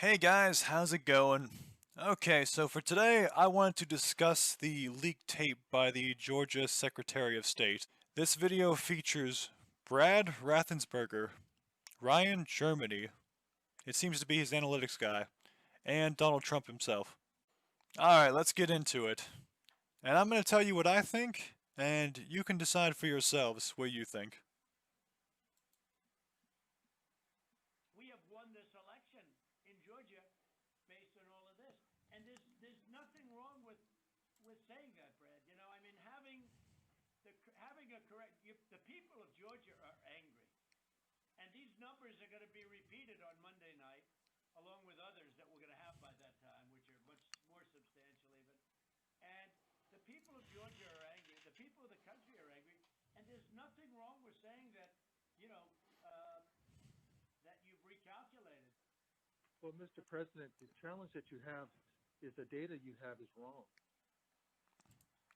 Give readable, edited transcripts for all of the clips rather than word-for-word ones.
Hey guys, how's it going? Okay, so for today, I wanted to discuss the leaked tape by the Georgia Secretary of State. This video features Brad Raffensperger, Ryan Germany, it seems to be his analytics guy, and Donald Trump himself. Alright, let's get into it. And I'm going to tell you what I think, and you can decide for yourselves what you think. We have won this election in Georgia based on all of this. And there's nothing wrong with saying that, Brad. You know, I mean, having a correct the people of Georgia are angry. And these numbers are going to be repeated on Monday night, along with others that we're going to have by that time, which are much more substantial even. And the people of Georgia are angry. The people of the country are angry. And there's nothing wrong with saying that, you know, that you've recalculated. Well, Mr. President, the challenge that you have is the data you have is wrong.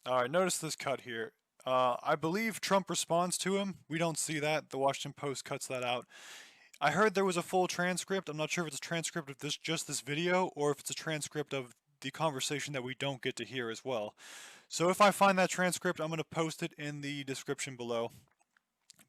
Alright, notice this cut here. I believe Trump responds to him. We don't see that. The Washington Post cuts that out. I heard there was a full transcript. I'm not sure if it's a transcript of just this video or if it's a transcript of the conversation that we don't get to hear as well. So if I find that transcript, I'm going to post it in the description below.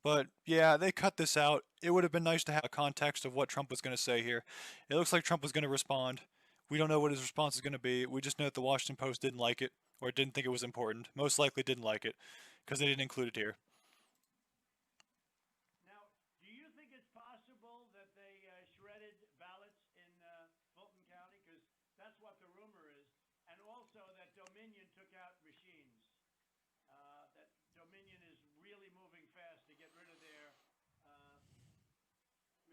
But yeah, they cut this out. It would have been nice to have a context of what Trump was going to say here. It looks like Trump was going to respond. We don't know what his response is going to be. We just know that the Washington Post didn't like it, or didn't think it was important. Most likely didn't like it, because they didn't include it here. Now, do you think it's possible that they shredded ballots in Fulton County? Because that's what the rumor is. And also that Dominion took out machines. That Dominion is really moving fast to get rid of their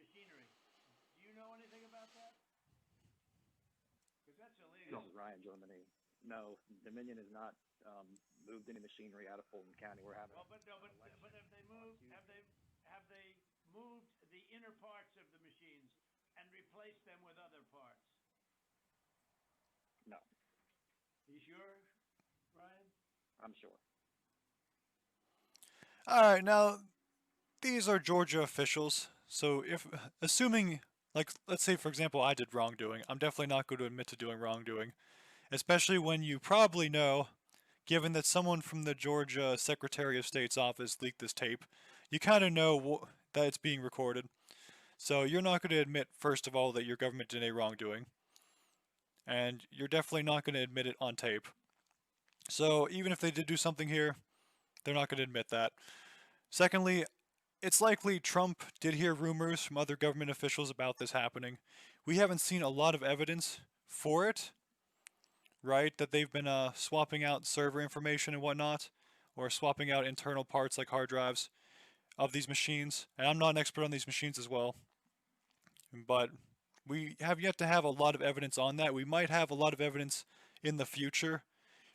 machinery. Do you know anything about that? Because that's illegal. This is Ryan Germany. No, Dominion has not moved any machinery out of Fulton County. We're having. Well, but have they moved? Have they moved the inner parts of the machines and replaced them with other parts? No. You sure, Ryan? I'm sure. Alright, now, these are Georgia officials, so assuming, like, let's say for example I did wrongdoing, I'm definitely not going to admit to doing wrongdoing. Especially when you probably know, given that someone from the Georgia Secretary of State's office leaked this tape, you kind of know that it's being recorded. So you're not going to admit, first of all, that your government did any wrongdoing. And you're definitely not going to admit it on tape. So even if they did do something here, they're not going to admit that. Secondly, it's likely Trump did hear rumors from other government officials about this happening. We haven't seen a lot of evidence for it, right? That they've been swapping out server information and whatnot, or swapping out internal parts like hard drives of these machines. And I'm not an expert on these machines as well, but we have yet to have a lot of evidence on that. We might have a lot of evidence in the future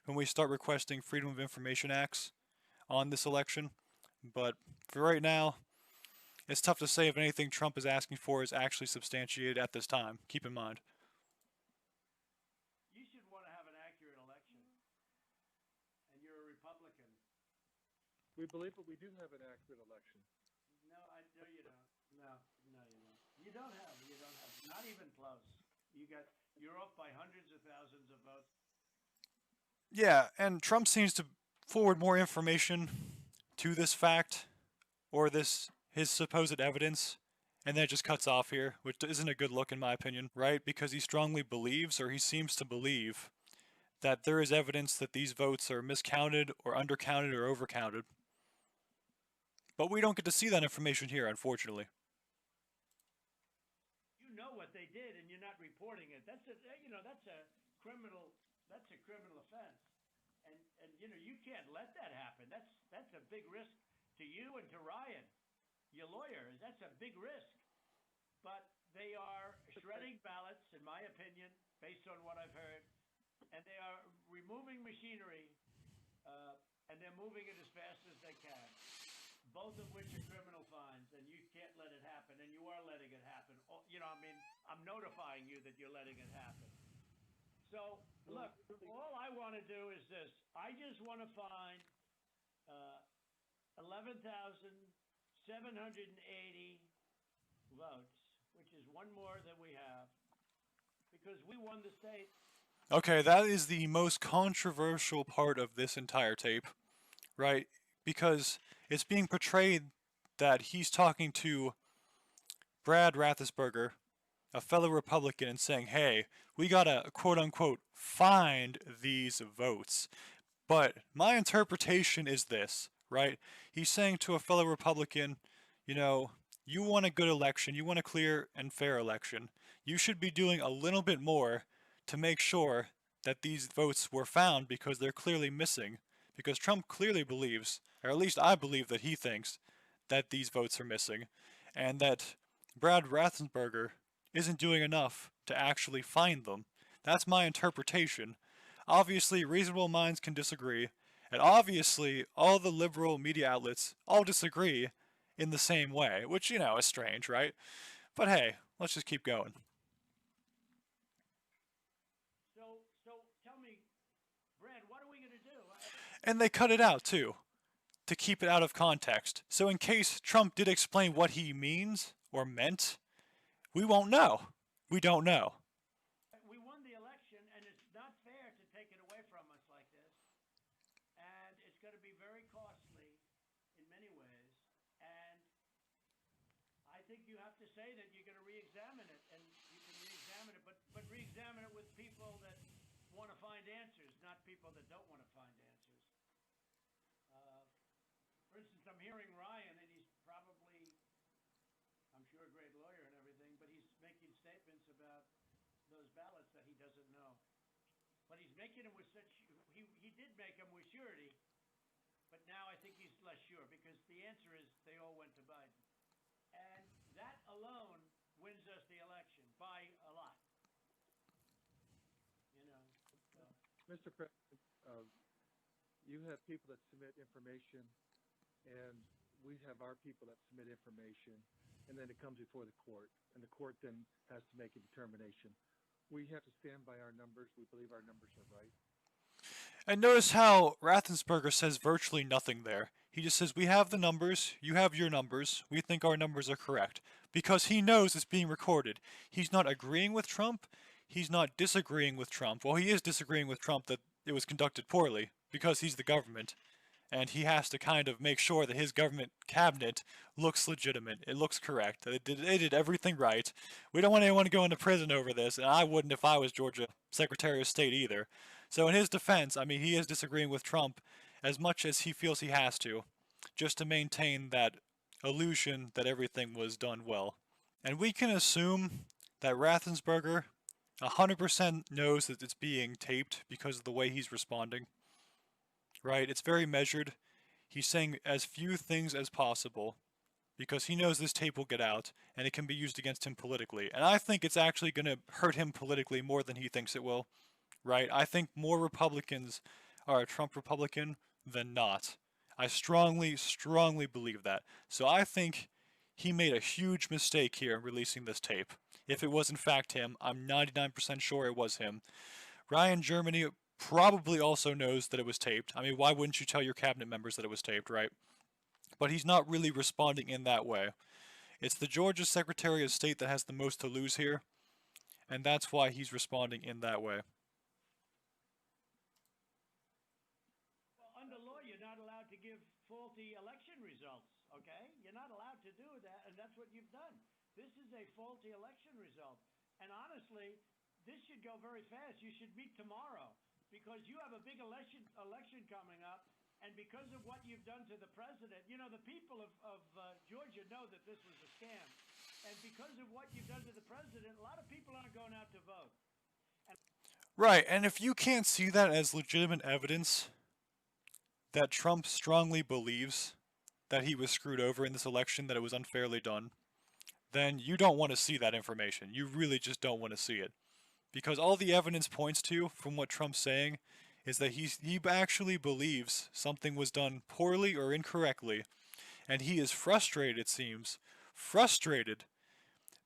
when we start requesting Freedom of Information Acts on this election. But for right now, it's tough to say if anything Trump is asking for is actually substantiated at this time. Keep in mind. You should want to have an accurate election. And you're a Republican. We believe that we do have an accurate election. No, no, you don't. No, you don't. You don't have. Not even close. You're off by hundreds of thousands of votes. Yeah, and Trump seems to forward more information to this fact or his supposed evidence, and then it just cuts off here, which isn't a good look in my opinion, right? Because he strongly believes, or he seems to believe, that there is evidence that these votes are miscounted or undercounted or overcounted. But we don't get to see that information here, unfortunately. You know what they did, and you're not reporting it. That's a criminal. That's a criminal offense, and you can't let that happen. That's a big risk to you and to Ryan, your lawyer. That's a big risk. But they are shredding ballots, in my opinion, based on what I've heard, and they are removing machinery, and they're moving it as fast as they can. Both of which are criminal fines, and you can't let it happen, and you are letting it happen. I'm notifying you that you're letting it happen. So, look, all I want to do is this. I just want to find 11,780 votes, which is one more than we have, because we won the state. Okay, that is the most controversial part of this entire tape, right? Because it's being portrayed that he's talking to Brad Raffensperger, a fellow Republican, and saying, hey, we gotta quote unquote find these votes. But my interpretation is this, right? He's saying to a fellow Republican, you know, you want a good election, you want a clear and fair election. You should be doing a little bit more to make sure that these votes were found because they're clearly missing. Because Trump clearly believes, or at least I believe that he thinks, that these votes are missing. And that Brad Raffensperger isn't doing enough to actually find them. That's my interpretation. Obviously, reasonable minds can disagree, and obviously, all the liberal media outlets all disagree in the same way, which, is strange, right? But hey, let's just keep going. So tell me, Brad, what are we going to do? And they cut it out, too, to keep it out of context. So, in case Trump did explain what he means or meant, we won't know. We don't know. We won the election, and it's not fair to take it away from us like this. And it's going to be very costly in many ways. And I think you have to say that you're going to re-examine it, and you can re-examine it, but re-examine it with people that want to find answers, not people that don't want to find answers. For instance, I'm hearing Ryan, and he's probably, I'm sure, a great lawyer and everything, but he's making statements about those ballots that he doesn't know. But he's making them with such, he did make them with surety, but now I think he's less sure because the answer is they all went to Biden. And that alone wins us the election by a lot. So. Mr. President, you have people that submit information, and we have our people that submit information, and then it comes before the court, and the court then has to make a determination. We have to stand by our numbers. We believe our numbers are right. And notice how Raffensperger says virtually nothing there. He just says, we have the numbers, you have your numbers, we think our numbers are correct. Because he knows it's being recorded. He's not agreeing with Trump, he's not disagreeing with Trump. Well, he is disagreeing with Trump that it was conducted poorly, because he's the government. And he has to kind of make sure that his government cabinet looks legitimate, it looks correct, that they did everything right. We don't want anyone to go into prison over this, and I wouldn't if I was Georgia Secretary of State either. So in his defense, I mean, he is disagreeing with Trump as much as he feels he has to, just to maintain that illusion that everything was done well. And we can assume that Raffensperger 100% knows that it's being taped because of the way he's responding. Right? It's very measured. He's saying as few things as possible because he knows this tape will get out and it can be used against him politically. And I think it's actually going to hurt him politically more than he thinks it will. Right? I think more Republicans are a Trump Republican than not. I strongly, strongly believe that. So I think he made a huge mistake here in releasing this tape. If it was in fact him, I'm 99% sure it was him. Ryan Germany probably also knows that it was taped. I mean, why wouldn't you tell your cabinet members that it was taped, right? But he's not really responding in that way. It's the Georgia Secretary of State that has the most to lose here, and that's why he's responding in that way. Well, under law, you're not allowed to give faulty election results, okay? You're not allowed to do that, and that's what you've done. This is a faulty election result. And honestly, this should go very fast. You should meet tomorrow because you have a big election coming up, and because of what you've done to the president, the people of Georgia know that this was a scam. And because of what you've done to the president, a lot of people aren't going out to vote. Right, and if you can't see that as legitimate evidence that Trump strongly believes that he was screwed over in this election, that it was unfairly done, then you don't want to see that information. You really just don't want to see it. Because all the evidence points to, from what Trump's saying, is that he actually believes something was done poorly or incorrectly, and he is frustrated, it seems, frustrated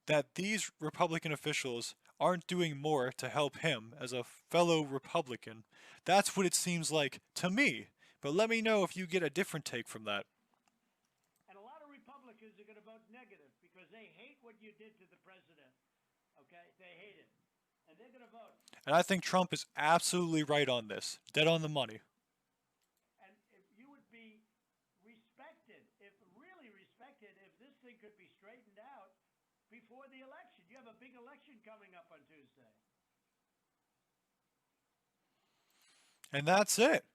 that these Republican officials aren't doing more to help him as a fellow Republican. That's what it seems like to me. But let me know if you get a different take from that. And a lot of Republicans are going to vote negative because they hate what you did to the president. Okay? They hate it. And they're going to vote. And I think Trump is absolutely right on this. Dead on the money. And if you would be respected, if really respected, if this thing could be straightened out before the election. You have a big election coming up on Tuesday. And that's it.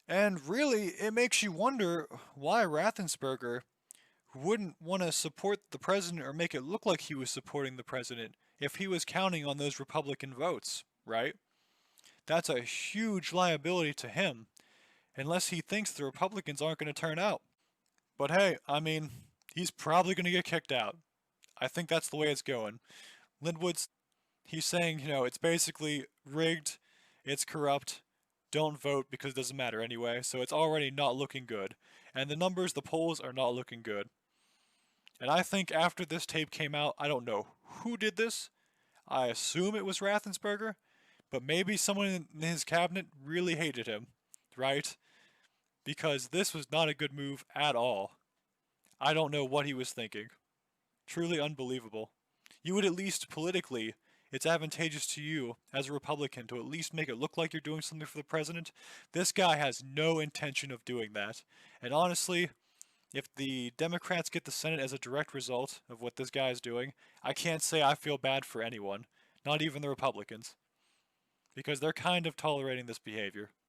And really, it makes you wonder why Raffensperger wouldn't want to support the president or make it look like he was supporting the president if he was counting on those Republican votes, right? That's a huge liability to him, unless he thinks the Republicans aren't going to turn out. But hey, I mean, he's probably going to get kicked out. I think that's the way it's going. Linwood's, he's saying, it's basically rigged, it's corrupt, don't vote because it doesn't matter anyway, so it's already not looking good. And the numbers, the polls are not looking good. And I think after this tape came out, I don't know who did this. I assume it was Raffensperger, but maybe someone in his cabinet really hated him, right? Because this was not a good move at all. I don't know what he was thinking. Truly unbelievable. You would at least politically, it's advantageous to you as a Republican to at least make it look like you're doing something for the president. This guy has no intention of doing that. And honestly, if the Democrats get the Senate as a direct result of what this guy is doing, I can't say I feel bad for anyone, not even the Republicans, because they're kind of tolerating this behavior.